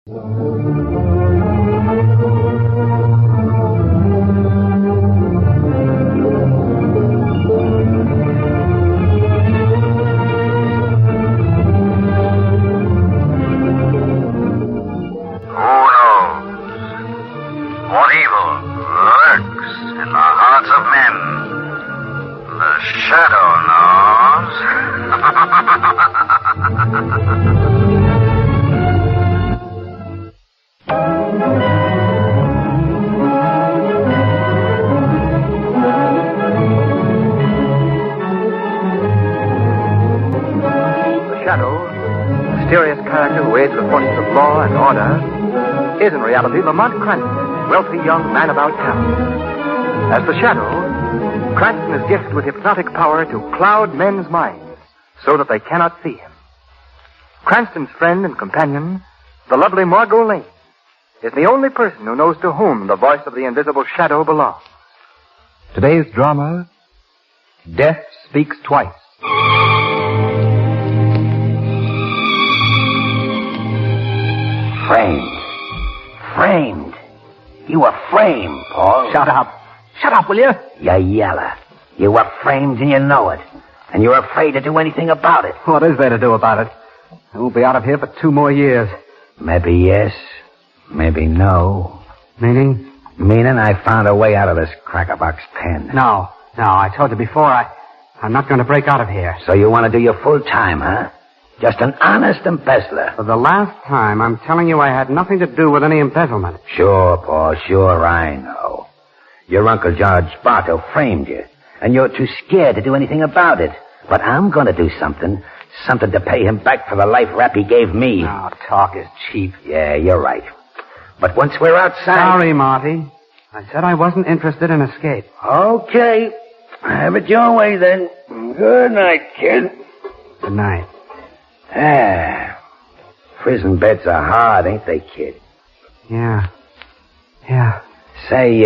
What evil lurks in the hearts of men? The shadow knows. The shadow, mysterious character who aids the forces of law and order, is in reality Lamont Cranston, wealthy young man about town. As the shadow, Cranston is gifted with hypnotic power to cloud men's minds so that they cannot see him. Cranston's friend and companion, the lovely Margot Lane, is the only person who knows to whom the voice of the invisible shadow belongs. Today's drama, Death Speaks Twice. Framed. You were framed, Paul. Shut up. Shut up, will you? You yeller. You were framed and you know it. And you're afraid to do anything about it. What is there to do about it? I won't be out of here for 2 more years. Maybe yes, maybe no. Meaning? Meaning I found a way out of this crackerbox pen. No, I told you before, I'm not going to break out of here. So you want to do your full time, huh? Just an honest embezzler. For the last time, I'm telling you I had nothing to do with any embezzlement. Sure, Paul, sure, I know. Your Uncle George Bartow framed you, and you're too scared to do anything about it. But I'm going to do something to pay him back for the life rap he gave me. Oh, talk is cheap. Yeah, you're right. But once we're outside... Sorry, Marty. I said I wasn't interested in escape. Okay. Have it your way, then. Good night, kid. Good night. Prison beds are hard, ain't they, kid? Yeah. Say,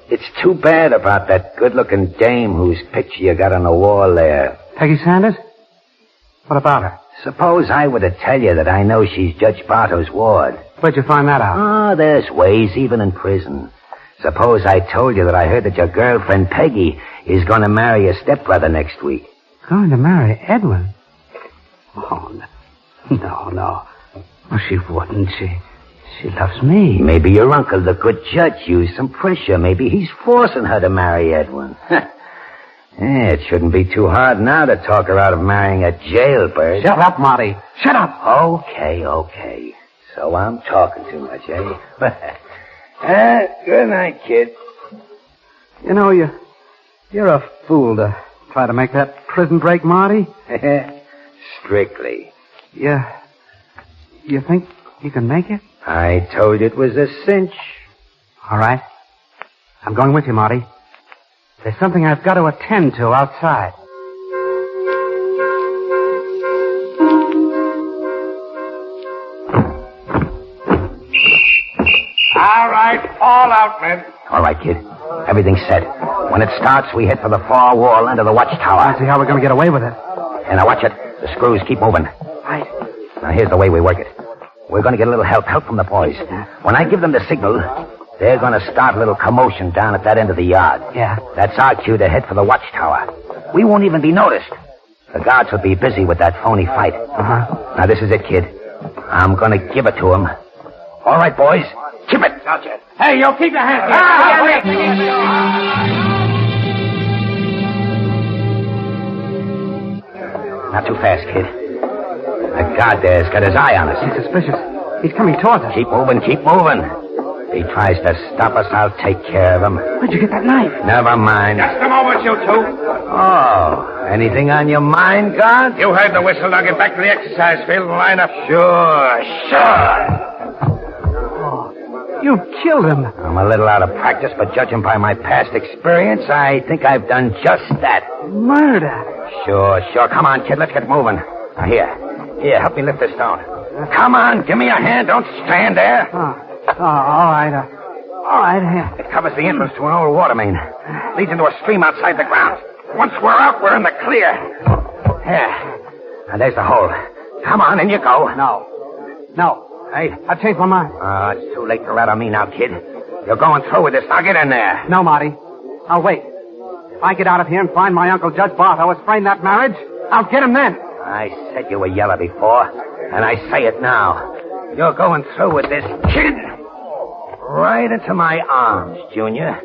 it's too bad about that good-looking dame whose picture you got on the wall there. Peggy Sanders? What about her? Suppose I were to tell you that I know she's Judge Bartow's ward. Where'd you find that out? Oh, there's ways, even in prison. Suppose I told you that I heard that your girlfriend, Peggy, is going to marry your stepbrother next week. Going to marry Edwin? Oh, no. Well, she wouldn't. She loves me. Maybe your uncle, the good judge, used some pressure. Maybe he's forcing her to marry Edwin. It shouldn't be too hard now to talk her out of marrying a jailbird. Shut up, Marty. Shut up. Okay. So I'm talking too much, eh? Good night, kid. You know, you're a fool to try to make that prison break, Marty. Strictly. You think you can make it? I told you it was a cinch. All right. I'm going with you, Marty. There's something I've got to attend to outside. All right, all out, men. All right, kid. Everything's set. When it starts, we head for the far wall under the watchtower. I see how we're going to get away with it. And now watch it. The screws keep moving. Right. Now, here's the way we work it. We're going to get a little help from the boys. When I give them the signal, they're going to start a little commotion down at that end of the yard. Yeah. That's our cue to head for the watchtower. We won't even be noticed. The guards will be busy with that phony fight. Uh-huh. Now, this is it, kid. I'm going to give it to them. All right, boys. Keep it. Gotcha. Hey, you keep your hands Not too fast, kid. That guard there's got his eye on us. He's suspicious. He's coming towards us. Keep moving. If he tries to stop us, I'll take care of him. Where'd you get that knife? Never mind. Just a moment, you two. Oh, anything on your mind, guard? You heard the whistle. Now get back to the exercise field and line up. Sure. You killed him. I'm a little out of practice, but judging by my past experience, I think I've done just that. Murder. Sure. Come on, kid. Let's get moving. Now, here, help me lift this stone. Come on, give me a hand. Don't stand there. All right. All right, here. It covers the entrance to an old water main. Leads into a stream outside the grounds. Once we're out, we're in the clear. Here. Now, there's the hole. Come on, in you go. No. Hey? I've changed my mind. It's too late to rat on me now, kid. You're going through with this. Now get in there. No, Marty. I'll wait. If I get out of here and find my Uncle Judge Bartow has framed that marriage, I'll get him then. I said you were yeller before, and I say it now. You're going through with this, kid. Right into my arms, Junior.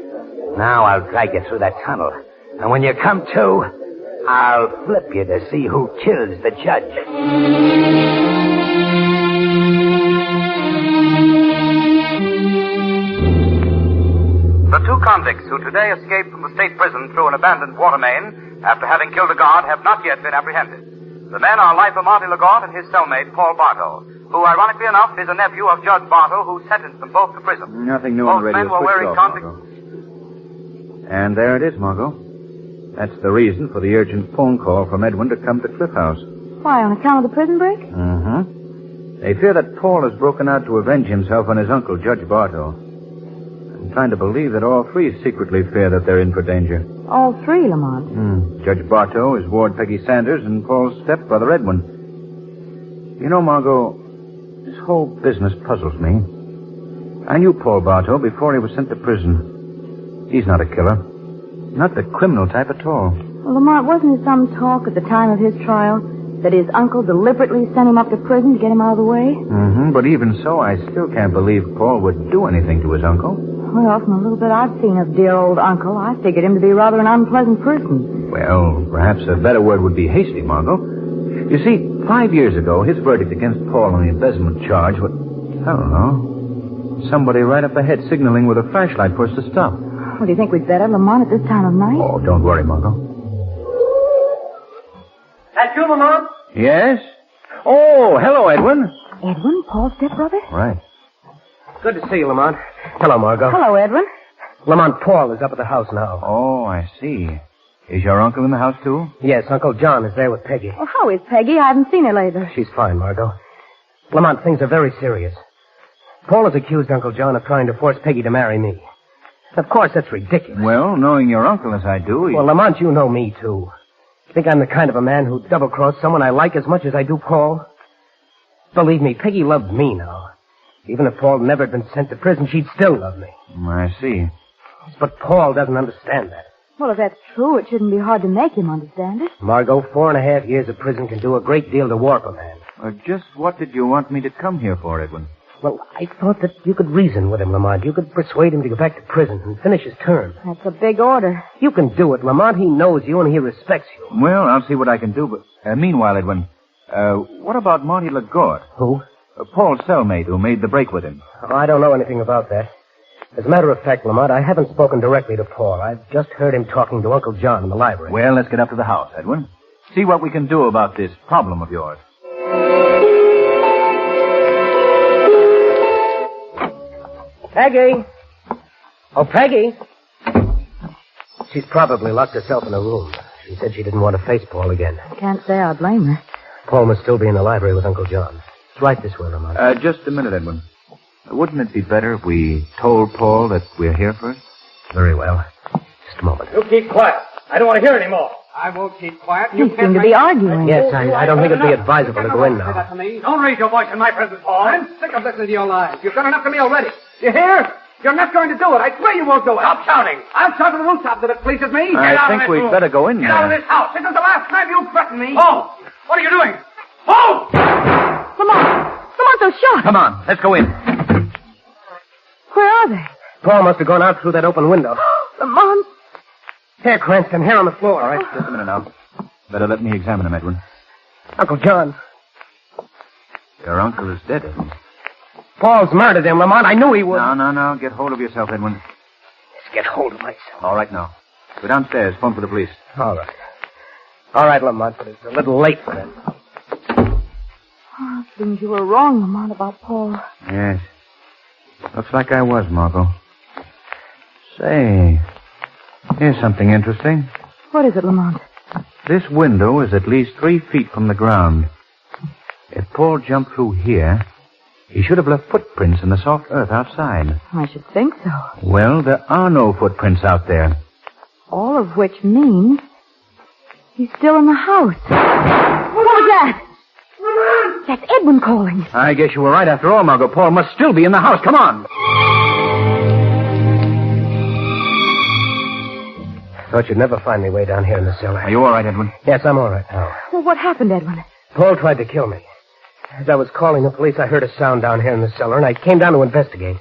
Now I'll drag you through that tunnel. And when you come to, I'll flip you to see who kills the judge. The two convicts who today escaped from the state prison through an abandoned water main after having killed a guard have not yet been apprehended. The men are lifer Marty Lagarde and his cellmate, Paul Bartow, who, ironically enough, is a nephew of Judge Bartow, who sentenced them both to prison. Nothing new both on the radio. men were Switch wearing off, convict... Margot. And there it is, Margot. That's the reason for the urgent phone call from Edwin to come to Cliff House. Why, on account of the prison break? Mm-hmm. They fear that Paul has broken out to avenge himself on his uncle, Judge Bartow. I'm trying to believe that all three secretly fear that they're in for danger. All three, Lamont. Judge Bartow, his ward Peggy Sanders, and Paul's stepbrother Edwin. You know, Margot, this whole business puzzles me. I knew Paul Bartow before he was sent to prison. He's not a killer. Not the criminal type at all. Well, Lamont, wasn't there some talk at the time of his trial that his uncle deliberately sent him up to prison to get him out of the way? Mm-hmm. But even so, I still can't believe Paul would do anything to his uncle. Well, from a little bit I've seen of dear old uncle, I figured him to be rather an unpleasant person. Well, perhaps a better word would be hasty, Margot. You see, 5 years ago, his verdict against Paul on the embezzlement charge was, I don't know, somebody right up ahead signaling with a flashlight for us to stop. Well, do you think we'd better, Lamont, at this time of night? Oh, don't worry, Margot. That's you, Lamont? Yes? Oh, hello, Edwin. Edwin, Paul's stepbrother? Right. Good to see you, Lamont. Hello, Margot. Hello, Edwin. Lamont, Paul is up at the house now. Oh, I see. Is your uncle in the house, too? Yes, Uncle John is there with Peggy. Well, how is Peggy? I haven't seen her lately. She's fine, Margot. Lamont, things are very serious. Paul has accused Uncle John of trying to force Peggy to marry me. Of course, that's ridiculous. Well, knowing your uncle as I do... Well, Lamont, you know me, too. Think I'm the kind of a man who'd double-cross someone I like as much as I do Paul? Believe me, Peggy loved me now. Even if Paul never had been sent to prison, she'd still love me. I see. But Paul doesn't understand that. Well, if that's true, it shouldn't be hard to make him understand it. Margot, 4.5 years of prison can do a great deal to warp a man. Just what did you want me to come here for, Edwin? Well, I thought that you could reason with him, Lamont. You could persuade him to go back to prison and finish his term. That's a big order. You can do it, Lamont. He knows you and he respects you. Well, I'll see what I can do, but... meanwhile, Edwin, what about Marty Lagarde? Who? Paul's cellmate who made the break with him. Oh, I don't know anything about that. As a matter of fact, Lamont, I haven't spoken directly to Paul. I've just heard him talking to Uncle John in the library. Well, let's get up to the house, Edwin. See what we can do about this problem of yours. Peggy! Oh, Peggy! She's probably locked herself in a room. She said she didn't want to face Paul again. Can't say I blame her. Paul must still be in the library with Uncle John. It's right this way, Lamont. Just a minute, Edwin. Wouldn't it be better if we told Paul that we're here first? Very well. Just a moment. You keep quiet. I don't want to hear any more. I won't keep quiet. You seem to be arguing. Yes, I don't think it'd be advisable to go in now. Don't raise your voice in my presence, Paul. I'm sick of listening to your lies. You've done enough to me already. You hear? You're not going to do it. I swear you won't do it. Stop shouting. I'll shout to the rooftop that it pleases me. I think we'd better go in Get out of there. this house. This is the last time you threaten me. Oh, what are you doing? Oh! Lamont, those shots. Come on, let's go in. Where are they? Paul must have gone out through that open window. Lamont. Here, Cranston, here on the floor. All right, just a minute now. Better let me examine him, Edwin. Uncle John. Your uncle is dead, Edwin. Paul's murdered him, Lamont. I knew he would. No. Get hold of yourself, Edwin. Let's get hold of myself. All right, now. Go downstairs. Phone for the police. All right. All right, Lamont, but it's a little late for that. Oh, it seems you were wrong, Lamont, about Paul. Yes. Looks like I was, Margot. Say, here's something interesting. What is it, Lamont? This window is at least 3 feet from the ground. If Paul jumped through here, he should have left footprints in the soft earth outside. I should think so. Well, there are no footprints out there. All of which means he's still in the house. What was that? That's Edwin calling. I guess you were right after all, Margot. Paul must still be in the house. Come on. Thought you'd never find me way down here in the cellar. Are you all right, Edwin? Yes, I'm all right now. Well, what happened, Edwin? Paul tried to kill me. As I was calling the police, I heard a sound down here in the cellar, and I came down to investigate.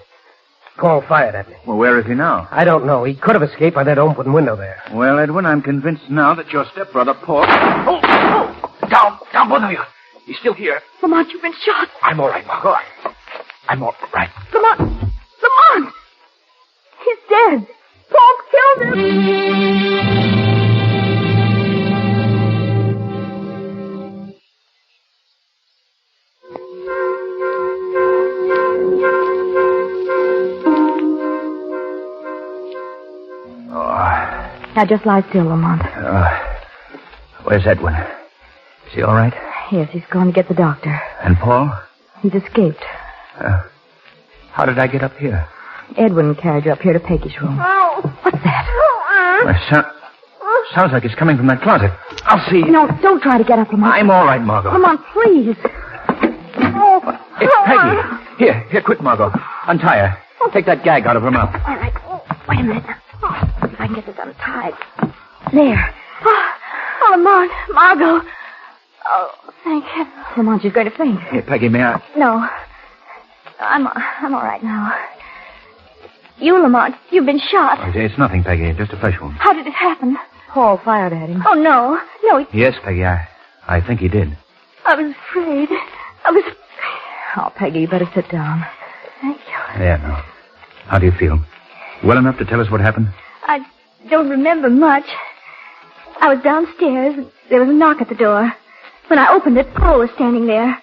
Paul fired at me. Well, where is he now? I don't know. He could have escaped by that open window there. Well, Edwin, I'm convinced now that your stepbrother, Paul... Oh! Down, both of you. He's still here. Lamont, you've been shot. I'm all right, Margot. I'm all right. Lamont! He's dead. Paul killed him. Now just lie still, Lamont. Where's Edwin? Is he all right? Yes, he's going to get the doctor. And Paul? He's escaped. How did I get up here? Edwin carried you up here to Peggy's room. Oh. What's that? Sounds like it's coming from that closet. I'll see. No, don't try to get up, Lamont. I'm all right, Margot. Lamont, please. It's Peggy. Here, quick, Margot. Untie her. Take that gag out of her mouth. All right. Wait a minute. If I can get this untied. There. Oh, Lamont. Margot. Oh, thank heaven. Lamont, she's going to faint. Here, Peggy, may I? No. I'm all right now. You, Lamont, you've been shot. Oh, it's nothing, Peggy. Just a flesh wound. How did it happen? Paul fired at him. Oh, no. No, Yes, Peggy, I think he did. I was afraid. Oh, Peggy, you better sit down. Thank you. Yeah, no. How do you feel? Well enough to tell us what happened? I don't remember much. I was downstairs. There was a knock at the door. When I opened it, Paul was standing there.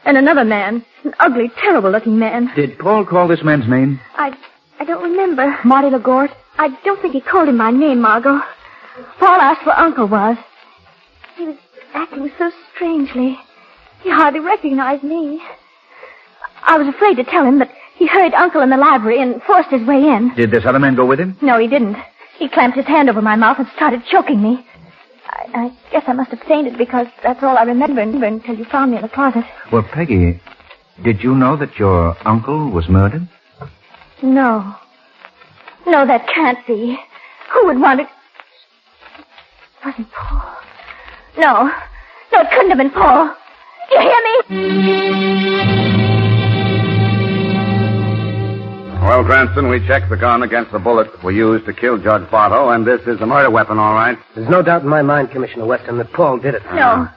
And another man. An ugly, terrible-looking man. Did Paul call this man's name? I don't remember. Marty LaGorte? I don't think he called him my name, Margot. Paul asked where Uncle was. He was acting so strangely. He hardly recognized me. I was afraid to tell him, but he hurried Uncle in the library and forced his way in. Did this other man go with him? No, he didn't. He clamped his hand over my mouth and started choking me. I guess I must have fainted because that's all I remember until you found me in the closet. Well, Peggy, did you know that your uncle was murdered? No. No, that can't be. Who would want it? It wasn't Paul. No, it couldn't have been Paul. You hear me? Well, Cranston, we checked the gun against the bullet that were used to kill Judge Bartow, and this is a murder weapon, all right. There's no doubt in my mind, Commissioner Weston, that Paul did it. No,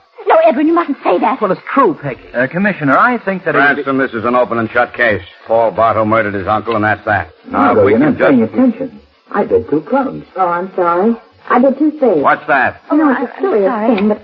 Edwin, you mustn't say that. Well, it's true, Peggy. Commissioner, I think that... Cranston, this is an open and shut case. Paul Bartow murdered his uncle, and that's that. Now, Margo, we you're can not paying attention. I did 2 clubs. Oh, I'm sorry. I did 2 spades. What's that? Oh, no, it's a curious sorry. thing, but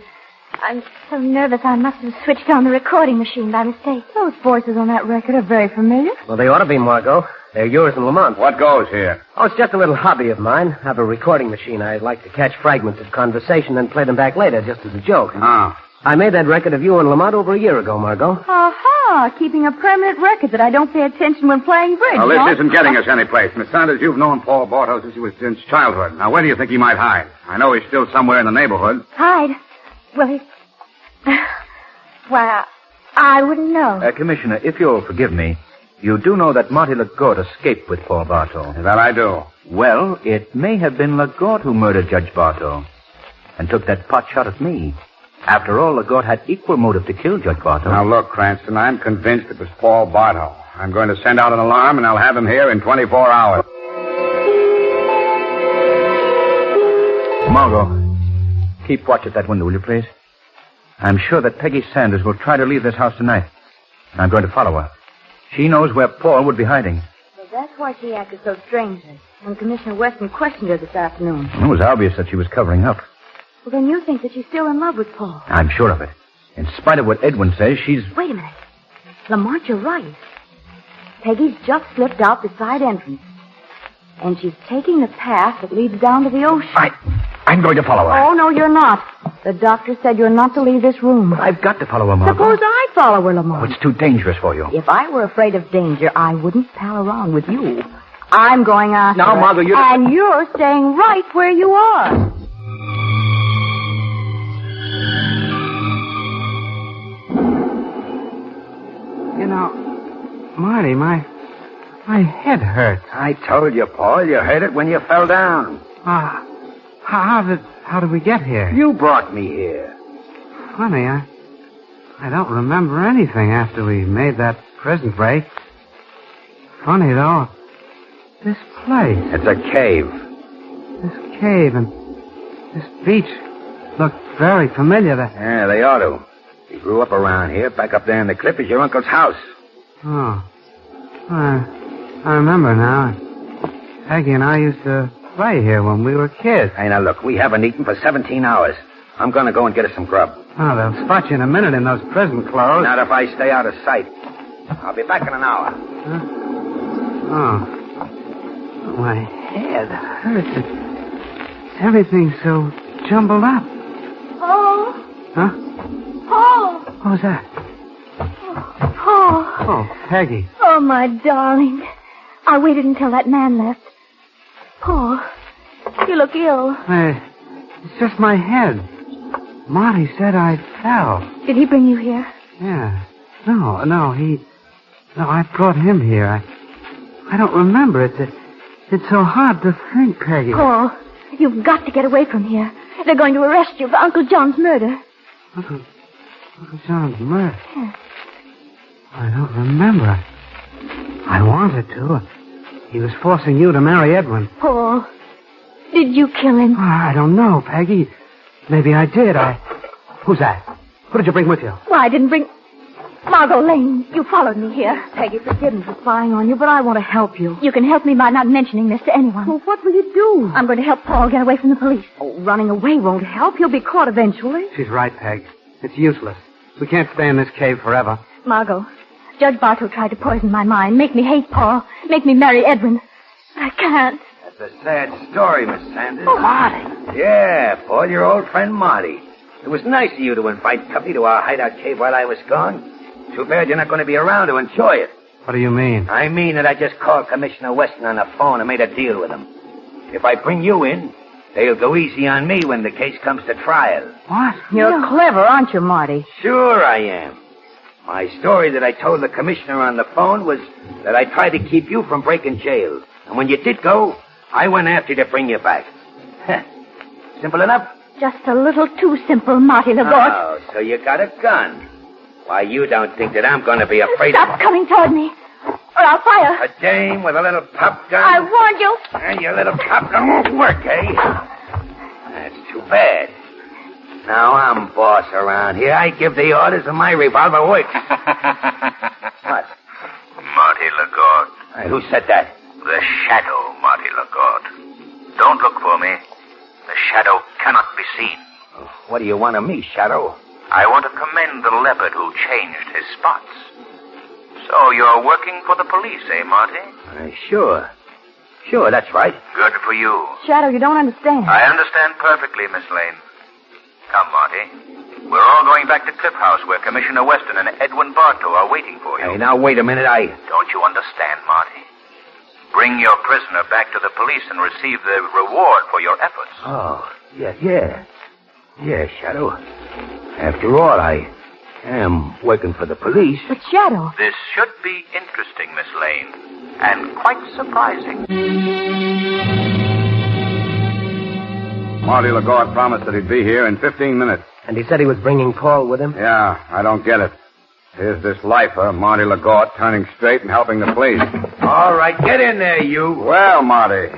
I'm so nervous I must have switched on the recording machine by mistake. those voices on that record are very familiar. Well, they ought to be, Margot. They're yours and Lamont's. What goes here? Oh, it's just a little hobby of mine. I have a recording machine. I like to catch fragments of conversation and play them back later, just as a joke. Oh. I made that record of you and Lamont over a year ago, Margot. Aha! Keeping a permanent record that I don't pay attention when playing bridge. Well, this huh? isn't getting us anyplace. Miss Sanders, you've known Paul Bartow since he was in childhood. Now, where do you think he might hide? I know he's still somewhere in the neighborhood. Hide? Well, he... Why, I wouldn't know. Commissioner, if you'll forgive me, you do know that Marty LaGorte escaped with Paul Bartow. That I do. Well, it may have been LaGorte who murdered Judge Bartow and took that pot shot at me. After all, LaGorte had equal motive to kill Judge Bartow. Now, look, Cranston, I'm convinced it was Paul Bartow. I'm going to send out an alarm, and I'll have him here in 24 hours. Margot, keep watch at that window, will you, please? I'm sure that Peggy Sanders will try to leave this house tonight. I'm going to follow her. She knows where Paul would be hiding. Well, that's why she acted so strangely when Commissioner Weston questioned her this afternoon. It was obvious that she was covering up. Well, then you think that she's still in love with Paul. I'm sure of it. In spite of what Edwin says, she's... Wait a minute. Lamont, you're right. Peggy's just slipped out the side entrance. And she's taking the path that leads down to the ocean. I'm going to follow her. Oh, no, you're not. The doctor said you're not to leave this room. I've got to follow her, Margot. Suppose I follow her, Oh, Lamont. it's too dangerous for you. If I were afraid of danger, I wouldn't pal around with you. I'm going after Now, her. Margot, you're... And you're staying right where you are. Marty, my head hurts. I told you, Paul, you heard it when you fell down. How did we get here? You brought me here. Funny, I don't remember anything after we made that prison break. Funny, though. This place. It's a cave. This cave and this beach look very familiar. Yeah, they ought to. You grew up around here. Back up there in the cliff is your uncle's house. Oh. I remember now. Peggy and I used to play here when we were kids. Hey, now look, we haven't eaten for 17 hours. I'm going to go and get us some grub. Oh, they'll spot you in a minute in those prison clothes. Not if I stay out of sight. I'll be back in an hour. Huh? Oh. My head hurts. Everything's so jumbled up. Paul? Huh? Paul? What was that? Paul. Oh, Peggy. Oh, my darling. I waited until that man left. Paul, you look ill. It's just my head. Marty said I fell. Did he bring you here? Yeah. No, I brought him here. I don't remember it. It's so hard to think, Peggy. Paul, you've got to get away from here. They're going to arrest you for Uncle John's murder. Uncle John's murder? Yes. I don't remember. I wanted to. He was forcing you to marry Edwin. Paul, did you kill him? I don't know, Peggy. Maybe I did. Who's that? Who did you bring with you? Well, I didn't bring... Margot Lane, you followed me here. Peggy, forgive me for spying on you, but I want to help you. You can help me by not mentioning this to anyone. Well, what will you do? I'm going to help Paul get away from the police. Oh, running away won't help. He'll be caught eventually. She's right, Peg. It's useless. We can't stay in this cave forever. Margot, Judge Bartow tried to poison my mind, make me hate Paul, make me marry Edwin. I can't. That's a sad story, Miss Sanders. Oh, Marty. Yeah, Paul, your old friend Marty. It was nice of you to invite Tuppy to our hideout cave while I was gone. Too bad you're not going to be around to enjoy it. What do you mean? I mean that I just called Commissioner Weston on the phone and made a deal with him. If I bring you in, they'll go easy on me when the case comes to trial. What? You're clever, aren't you, Marty? Sure I am. My story that I told the commissioner on the phone was that I tried to keep you from breaking jail. And when you did go, I went after you to bring you back. Simple enough? Just a little too simple, Marty LaGorge. Oh, so you got a gun. Why, you don't think that I'm going to be afraid Stop coming toward me, or I'll fire. A dame with a little pop gun? I warned you. And your little pop gun won't work, eh? That's too bad. Now I'm boss around here. I give the orders and my revolver works. What? Marty LaGorge. Hey, who said that? The shadow, Marty LaGorge. Don't look for me. The shadow cannot be seen. What do you want of me, Shadow? I want to commend the leopard who changed his spots. So you're working for the police, eh, Marty? Sure. Sure, that's right. Good for you. Shadow, you don't understand. I understand perfectly, Miss Lane. Come, Marty. We're all going back to Cliff House where Commissioner Weston and Edwin Bartow are waiting for you. Hey, now, wait a minute, Don't you understand, Marty? Bring your prisoner back to the police and receive the reward for your efforts. Oh, yeah. Yeah, Shadow. After all, I am working for the police. But Shadow... This should be interesting, Miss Lane, and quite surprising. Marty LaGorge promised that he'd be here in 15 minutes. And he said he was bringing Paul with him? Yeah, I don't get it. Here's this lifer, Marty LaGorge, turning straight and helping the police. All right, get in there, you. Well, Marty,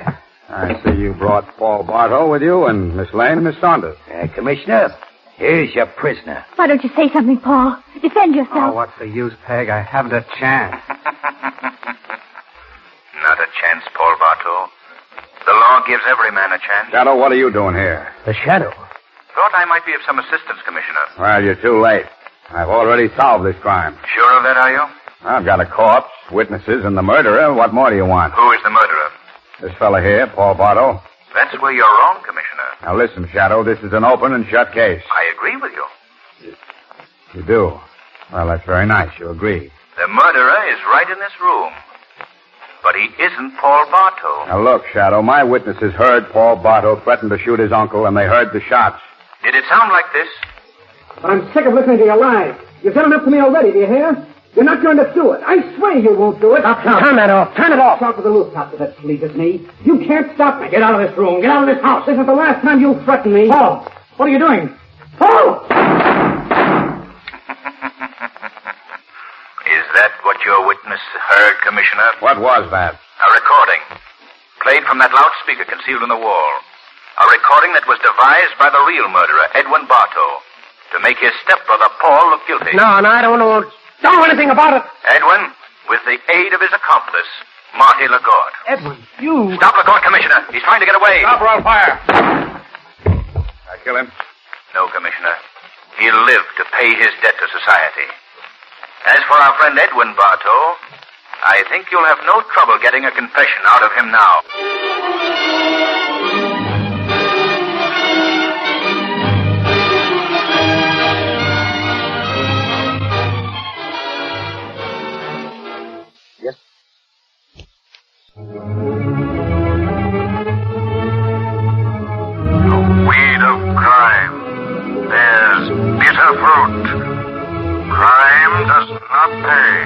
I see you brought Paul Bartow with you and Miss Lane and Miss Saunders. Commissioner, here's your prisoner. Why don't you say something, Paul? Defend yourself. Oh, what's the use, Peg? I haven't a chance. Not a chance, Paul Bartow. The law gives every man a chance. Shadow, what are you doing here? The Shadow? Thought I might be of some assistance, Commissioner. Well, you're too late. I've already solved this crime. Sure of that, are you? I've got a corpse, witnesses, and the murderer. What more do you want? Who is the murderer? This fella here, Paul Bartow. That's where you're wrong, Commissioner. Now listen, Shadow, this is an open and shut case. I agree with you. You do? Well, that's very nice. You agree. The murderer is right in this room. But he isn't Paul Bartow. Now look, Shadow, my witnesses heard Paul Bartow threaten to shoot his uncle, and they heard the shots. Did it sound like this? I'm sick of listening to your lies. You've done enough to me already, do you hear? You're not going to do it. I swear you won't do it. Turn that off. Turn it off. Talk to the rooftop if it pleases me. You can't stop me. Get out of this room. Get out of this house. This is the last time you'll threaten me. Paul, what are you doing? Paul! Is that what your witness heard, Commissioner? What was that? A recording. Played from that loudspeaker concealed in the wall. A recording that was devised by the real murderer, Edwin Bartow, to make his stepbrother, Paul, look guilty. No, I don't know anything about it. Edwin, with the aid of his accomplice, Marty Lagarde. Edwin, you... Stop Lagarde, Commissioner. He's trying to get away. Stop or I'll fire. I kill him? No, Commissioner. He'll live to pay his debt to society. As for our friend Edwin Bartow, I think you'll have no trouble getting a confession out of him now. Yes. The weed of crime bears bitter fruit. Crime does not pay.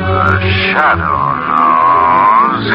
The shadow knows.